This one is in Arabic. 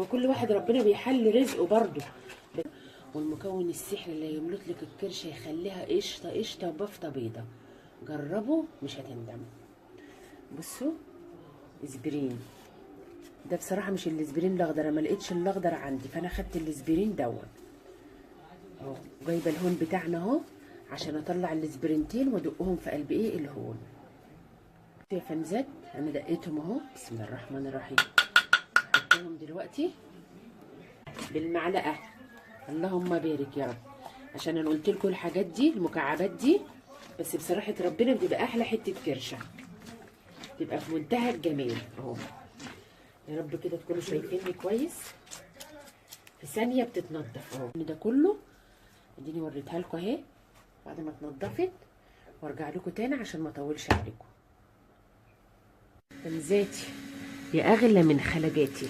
هو كل واحد ربنا بيحل رزقه برضه. والمكون السحري اللي يملط لك الكرشه يخليها قشطه قشطه وبفطه بيضه. جربوا مش هتندموا. بصوا اسبرين ده بصراحه مش الاسبرين الاخضر، انا ما لقيتش الاخضر عندي فانا خدت الاسبرين دوت اهو. جايبه الهون بتاعنا اهو عشان اطلع الاسبرينتين وادقهم في قلب ايه الهون. يا فنزات انا دقيتهم اهو. بسم الله الرحمن الرحيم. هحطهم دلوقتي بالمعلقه. اللهم بارك يا رب. عشان انا قلت لكم الحاجات دي المكعبات دي بس بصراحه ربنا بتبقى احلى حته كرشه، تبقى في منتهى الجمال اهو. يا رب كده تكونوا شايفيني كويس. في ثانيه بتتنضف اهو. ده كله اديني وريتها لكم اهي بعد ما اتنضفت، وارجع لكم تاني عشان ما اطولش عليكم. فنزاتي يا اغلى من خلجاتي.